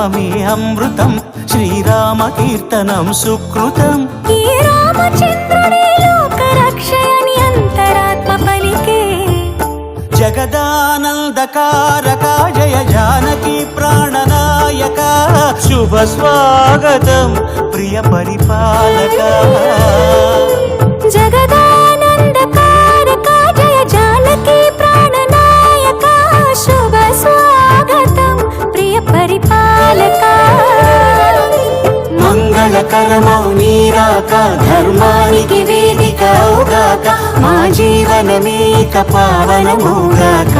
నామమే అమృతం, శ్రీరామ కీర్తనం సుకృతం. ఈ రామచంద్రుడే లోక రక్షయని అంతరాత్మ పలికే. జగదానందకారక జయ జానకి ప్రాణనాయక, శుభ స్వాగతం ప్రియ పరిపాలక. జగదానందకారక జయ జానకి ప్రాణనాయక, శుభ స్వాగతం ప్రియ పరిపాలక. మంగళకరమౌ నీరాక, ధర్మానికి వేదిక అవుగాక, మా జీవనమేక పావనమౌగాక.